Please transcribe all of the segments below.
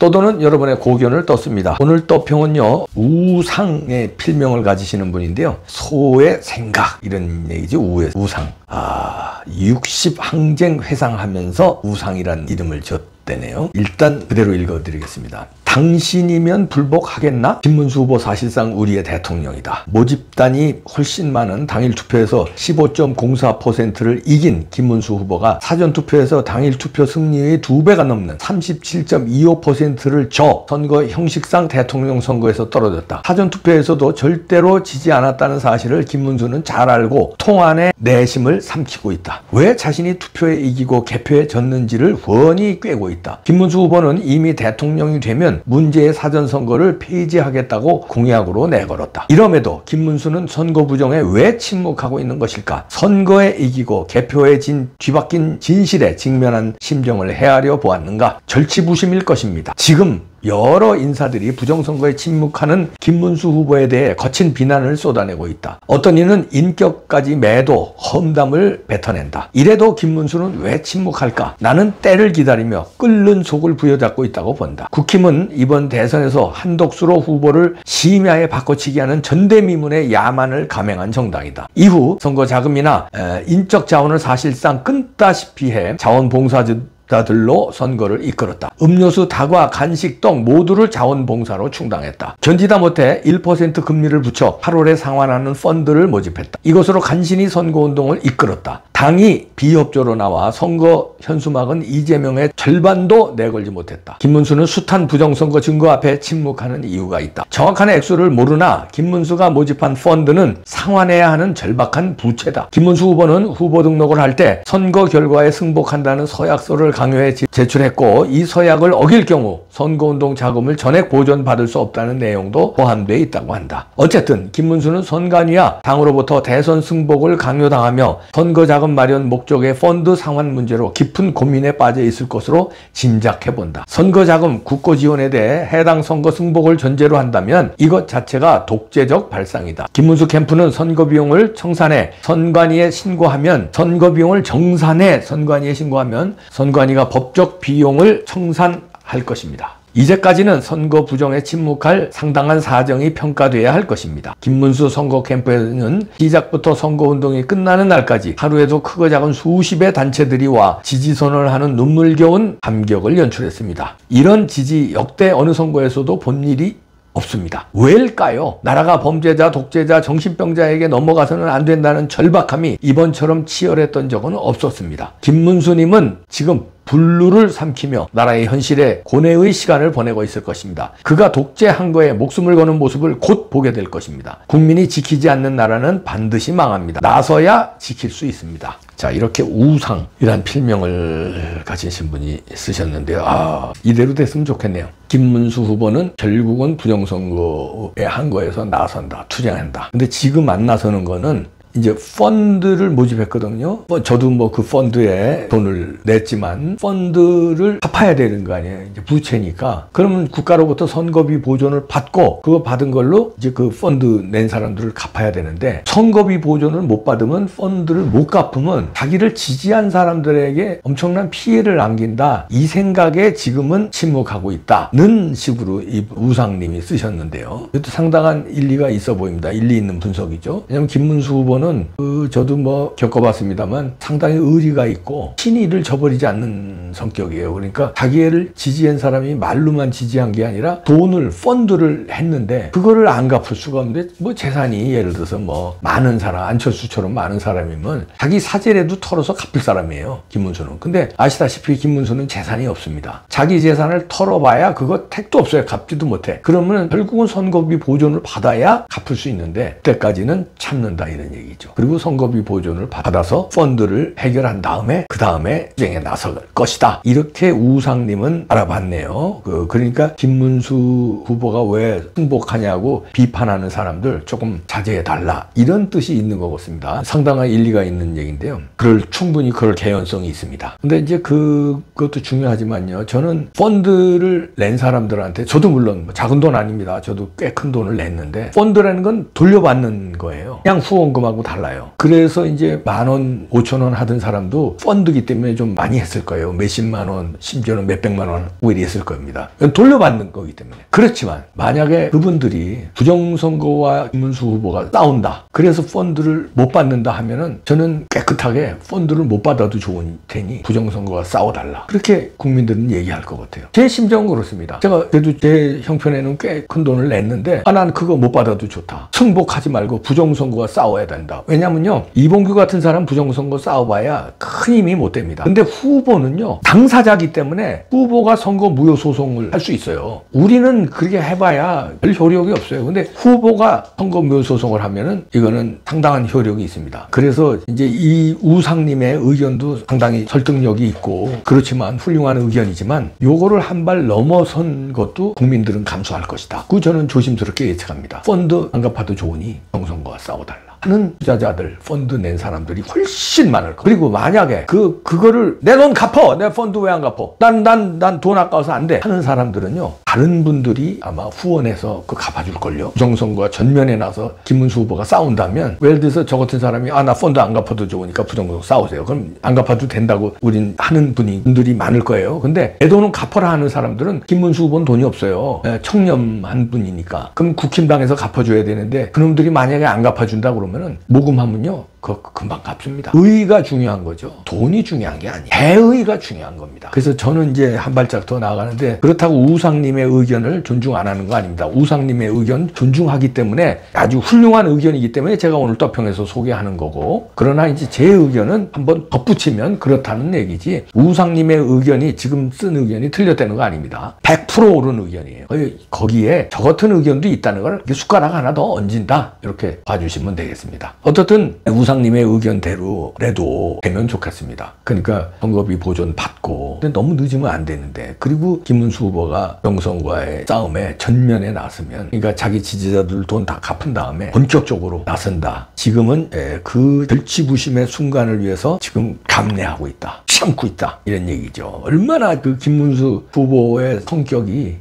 또도는 여러분의 고견을 떴습니다. 오늘 떠평은요, 우상의 필명을 가지시는 분인데요. 소의 생각 이런 얘기죠. 우상. 60항쟁 회상하면서 우상이란 이름을 줬대네요. 일단 그대로 읽어드리겠습니다. 당신이면 불복하겠나? 김문수 후보 사실상 우리의 대통령이다. 모집단이 훨씬 많은 당일 투표에서 15.04%를 이긴 김문수 후보가 사전투표에서 당일 투표 승리의 2배가 넘는 37.25%를 져 선거 형식상 대통령 선거에서 떨어졌다. 사전투표에서도 절대로 지지 않았다는 사실을 김문수는 잘 알고 통안의 내심을 삼키고 있다. 왜 자신이 투표에 이기고 개표에 졌는지를 훤히 꿰고 있다. 김문수 후보는 이미 대통령이 되면 문제의 사전선거를 폐지하겠다고 공약으로 내걸었다. 이럼에도 김문수는 선거 부정에 왜 침묵하고 있는 것일까? 선거에 이기고 개표에 뒤바뀐 진실에 직면한 심정을 헤아려 보았는가? 절치부심일 것입니다. 지금 여러 인사들이 부정선거에 침묵하는 김문수 후보에 대해 거친 비난을 쏟아내고 있다. 어떤 이는 인격까지 매도, 험담을 뱉어낸다. 이래도 김문수는 왜 침묵할까? 나는 때를 기다리며 끓는 속을 부여잡고 있다고 본다. 국힘은 이번 대선에서 한독수로 후보를 심야에 바꿔치기 하는 전대미문의 야만을 감행한 정당이다. 이후 선거 자금이나 인적 자원을 사실상 끊다시피 해 자원봉사자들로 선거를 이끌었다. 음료수, 다과, 간식 등 모두를 자원봉사로 충당했다. 견디다 못해 1% 금리를 붙여 8월에 상환하는 펀드를 모집했다. 이것으로 간신히 선거운동을 이끌었다. 당이 비협조로 나와 선거 현수막은 이재명의 절반도 내걸지 못했다. 김문수는 숱한 부정선거 증거 앞에 침묵하는 이유가 있다. 정확한 액수를 모르나 김문수가 모집한 펀드는 상환해야 하는 절박한 부채다. 김문수 후보는 후보 등록을 할 때 선거 결과에 승복한다는 서약서를 강요해 제출했고, 이 서약을 어길 경우 선거운동 자금을 전액 보존받을 수 없다는 내용도 포함되어 있다고 한다. 어쨌든 김문수는 선관위와 당으로부터 대선 승복을 강요당하며 선거 자금 마련 목적의 펀드 상환 문제로 깊은 고민에 빠져 있을 것으로 짐작해본다. 선거 자금 국고 지원에 대해 해당 선거 승복을 전제로 한다면 이것 자체가 독재적 발상이다. 김문수 캠프는 선거 비용을 청산해 선관위에 신고하면 선관위가 법적 비용을 청산할 것입니다. 이제까지는 선거 부정에 침묵할 상당한 사정이 평가돼야 할 것입니다. 김문수 선거 캠프에는 시작부터 선거운동이 끝나는 날까지 하루에도 크고 작은 수십의 단체들이 와 지지선언을 하는 눈물겨운 감격을 연출했습니다. 이런 지지 역대 어느 선거에서도 본 일이 없습니다. 왜일까요? 나라가 범죄자, 독재자, 정신병자에게 넘어가서는 안 된다는 절박함이 이번처럼 치열했던 적은 없었습니다. 김문수님은 지금 불루를 삼키며 나라의 현실에 고뇌의 시간을 보내고 있을 것입니다. 그가 독재한 거에 목숨을 거는 모습을 곧 보게 될 것입니다. 국민이 지키지 않는 나라는 반드시 망합니다. 나서야 지킬 수 있습니다. 자, 이렇게 우상이란 필명을 가지신 분이 쓰셨는데요. 이대로 됐으면 좋겠네요. 김문수 후보는 결국은 부정선거의 한거에서 나선다, 투쟁한다. 근데 지금 안 나서는 거는 이제 펀드를 모집했거든요. 저도 그 펀드에 돈을 냈지만 펀드를 갚아야 되는 거 아니에요. 이제 부채니까. 그러면 국가로부터 선거비 보존을 받고 그거 받은 걸로 이제 그 펀드 낸 사람들을 갚아야 되는데, 선거비 보존을 못 받으면 펀드를 못 갚으면 자기를 지지한 사람들에게 엄청난 피해를 안긴다. 이 생각에 지금은 침묵하고 있다는 식으로 이 우상님이 쓰셨는데요. 이것도 상당한 일리가 있어 보입니다. 일리 있는 분석이죠. 왜냐하면 김문수 후보는 저도 겪어봤습니다만 상당히 의리가 있고 신의를 저버리지 않는 성격이에요. 그러니까 자기를 지지한 사람이 말로만 지지한 게 아니라 돈을, 펀드를 했는데 그거를 안 갚을 수가 없는데, 재산이 예를 들어서 많은 사람, 안철수처럼 많은 사람이면 자기 사재라도 털어서 갚을 사람이에요, 김문수는. 근데 아시다시피 김문수는 재산이 없습니다. 자기 재산을 털어봐야 그거 택도 없어요. 갚지도 못해. 그러면 결국은 선거비 보존을 받아야 갚을 수 있는데 그때까지는 참는다, 이런 얘기. 그리고 선거비 보존을 받아서 펀드를 해결한 다음에 그 다음에 투쟁에 나설 것이다. 이렇게 우상님은 알아봤네요. 그러니까 김문수 후보가 왜 승복하냐고 비판하는 사람들 조금 자제해달라, 이런 뜻이 있는 것 같습니다. 상당한 일리가 있는 얘기인데요. 충분히 그럴 개연성이 있습니다. 근데 이제 그것도 중요하지만요. 저는 펀드를 낸 사람들한테, 저도 물론 작은 돈 아닙니다. 저도 꽤 큰 돈을 냈는데 펀드라는 건 돌려받는 거예요. 그냥 후원금하고 달라요. 그래서 이제 10,000원, 5,000원 하던 사람도 펀드기 때문에 좀 많이 했을 거예요. 몇십만 원, 심지어는 몇백만 원 오히려 했을 겁니다. 돌려받는 거기 때문에. 그렇지만 만약에 그분들이 부정선거와 김문수 후보가 싸운다. 그래서 펀드를 못 받는다 하면은 저는 깨끗하게 펀드를 못 받아도 좋은 테니 부정선거와 싸워달라. 그렇게 국민들은 얘기할 것 같아요. 제 심정은 그렇습니다. 제가 그래도 제 형편에는 꽤 큰 돈을 냈는데 난 그거 못 받아도 좋다. 승복하지 말고 부정선거와 싸워야 된다. 왜냐면요, 이봉규 같은 사람 부정선거 싸워봐야 큰 힘이 못 됩니다. 근데 후보는요, 당사자기 때문에 후보가 선거 무효 소송을 할 수 있어요. 우리는 그렇게 해봐야 별 효력이 없어요. 근데 후보가 선거 무효 소송을 하면은 이거는 상당한 효력이 있습니다. 그래서 이제 이 우상님의 의견도 상당히 설득력이 있고 그렇지만 훌륭한 의견이지만 요거를 한 발 넘어선 것도 국민들은 감수할 것이다. 그 저는 조심스럽게 예측합니다. 펀드 안 갚아도 좋으니 정선거와 싸워달라 하는 투자자들, 펀드 낸 사람들이 훨씬 많을 거예요. 그리고 만약에 그거를 내 돈 갚어! 내 펀드 왜 안 갚어? 난 돈 아까워서 안 돼! 하는 사람들은요, 다른 분들이 아마 후원해서 그거 갚아줄걸요. 부정선거와 전면에 나서 김문수 후보가 싸운다면, 예를 들어서 저 같은 사람이 나 펀드 안 갚아도 좋으니까 부정선거 싸우세요. 그럼 안 갚아도 된다고 우린 하는 분들이 많을 거예요. 근데 내 돈은 갚아라 하는 사람들은 김문수 후보는 돈이 없어요. 청렴한 분이니까. 그럼 국힘당에서 갚아줘야 되는데 그놈들이 만약에 안 갚아준다 그러면은 모금하면요, 그거 금방 갚습니다. 의의가 중요한 거죠. 돈이 중요한 게 아니에요. 대의가 중요한 겁니다. 그래서 저는 이제 한 발짝 더 나아가는데, 그렇다고 우상님의 의견을 존중 안 하는 거 아닙니다. 우상님의 의견 존중하기 때문에 아주 훌륭한 의견이기 때문에 제가 오늘 떠평에서 소개하는 거고, 그러나 이제 제 의견은 한번 덧붙이면 그렇다는 얘기지, 우상님의 의견이 지금 쓴 의견이 틀렸다는 거 아닙니다. 100% 옳은 의견이에요. 거기에 저 같은 의견도 있다는 걸 숟가락 하나 더 얹은다, 이렇게 봐주시면 되겠습니다. 어떻든 우상님의 의견대로라도 되면 좋겠습니다. 그러니까 선거비 보존 받고, 근데 너무 늦으면 안 되는데, 그리고 김문수 후보가 정선과의 싸움에 전면에 나서면, 그러니까 자기 지지자들 돈 다 갚은 다음에 본격적으로 나선다. 지금은 그 절치부심의 순간을 위해서 지금 감내하고 있다, 참고 있다, 이런 얘기죠. 얼마나 그 김문수 후보의 성격이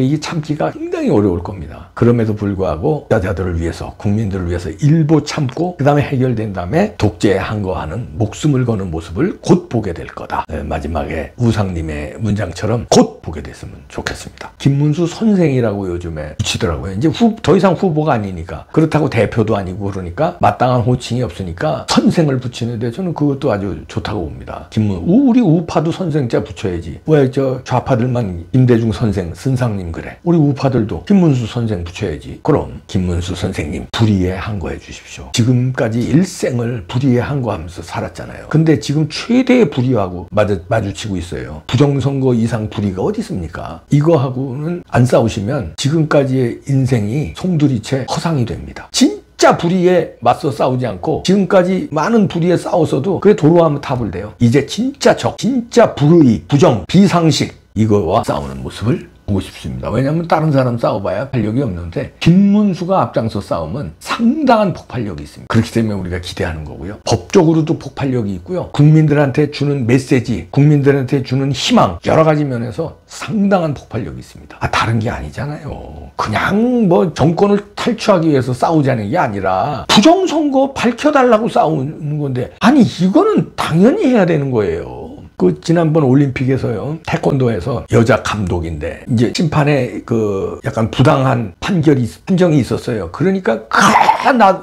이 참기가 굉장히 어려울 겁니다. 그럼에도 불구하고 자자들을 위해서, 국민들을 위해서 일부 참고 그 다음에 해결된 다음에 독재에 항거하는, 목숨을 거는 모습을 곧 보게 될 거다. 마지막에 우상님의 문장처럼 곧 보게 됐으면 좋겠습니다. 김문수 선생이라고 요즘에 붙이더라고요. 이제 더 이상 후보가 아니니까, 그렇다고 대표도 아니고 그러니까 마땅한 호칭이 없으니까 선생을 붙이는데 저는 그것도 아주 좋다고 봅니다. 우리 우파도 선생자 붙여야지. 왜 저 좌파들만 임대중 선생, 선상님 그래. 우리 우파들도 김문수 선생 붙여야지. 그럼 김문수 선생님 불의에 항거해 주십시오. 지금까지 일생을 불의에 항거하면서 살았잖아요. 근데 지금 최대의 불의하고 마주치고 있어요. 부정선거 이상 불의가 어디 있습니까? 이거하고는 안 싸우시면 지금까지의 인생이 송두리째 허상이 됩니다. 진짜 불의에 맞서 싸우지 않고 지금까지 많은 불의에 싸웠어도 그게 도로하면 답을 돼요. 이제 진짜 진짜 불의, 부정, 비상식, 이거와 싸우는 모습을 보고 싶습니다. 왜냐하면 다른 사람 싸워봐야 폭발력이 없는데 김문수가 앞장서 싸우면 상당한 폭발력이 있습니다. 그렇기 때문에 우리가 기대하는 거고요. 법적으로도 폭발력이 있고요. 국민들한테 주는 메시지, 국민들한테 주는 희망, 여러 가지 면에서 상당한 폭발력이 있습니다. 다른 게 아니잖아요. 그냥 뭐 정권을 탈취하기 위해서 싸우자는 게 아니라 부정선거 밝혀달라고 싸우는 건데, 아니 이거는 당연히 해야 되는 거예요. 그 지난번 올림픽에서요, 태권도에서 여자 감독인데 이제 심판에 그 약간 부당한 판정이 있었어요. 그러니까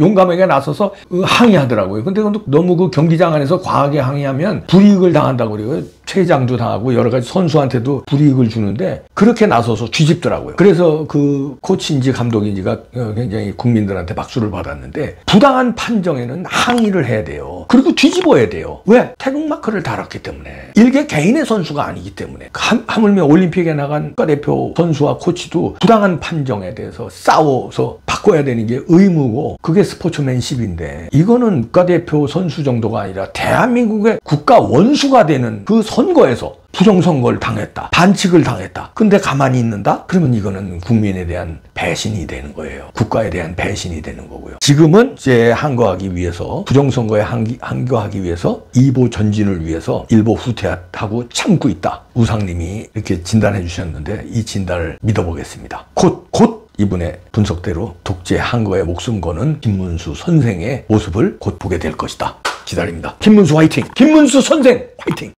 용감하게 나서서 항의하더라고요. 근데 너무 그 경기장 안에서 과하게 항의하면 불이익을 당한다고 그래요. 퇴장도 당하고 여러 가지 선수한테도 불이익을 주는데 그렇게 나서서 뒤집더라고요. 그래서 그 코치인지 감독인지가 굉장히 국민들한테 박수를 받았는데, 부당한 판정에는 항의를 해야 돼요. 그리고 뒤집어야 돼요. 왜? 태극마크를 달았기 때문에. 일개 개인의 선수가 아니기 때문에. 하물며 올림픽에 나간 국가대표 선수와 코치도 부당한 판정에 대해서 싸워서 바꿔야 되는 게 의무고, 그게 스포츠맨십인데, 이거는 국가대표 선수 정도가 아니라 대한민국의 국가 원수가 되는 그 선거에서 부정선거를 당했다, 반칙을 당했다. 근데 가만히 있는다? 그러면 이거는 국민에 대한 배신이 되는 거예요. 국가에 대한 배신이 되는 거고요. 지금은 이제 항거하기 위해서, 부정선거에 항거하기 위해서, 이보 전진을 위해서 일보 후퇴하고 참고 있다. 우상님이 이렇게 진단해 주셨는데 이 진단을 믿어보겠습니다. 곧 이분의 분석대로 독재한 거에 목숨 거는 김문수 선생의 모습을 곧 보게 될 것이다. 기다립니다. 김문수 화이팅! 김문수 선생 화이팅!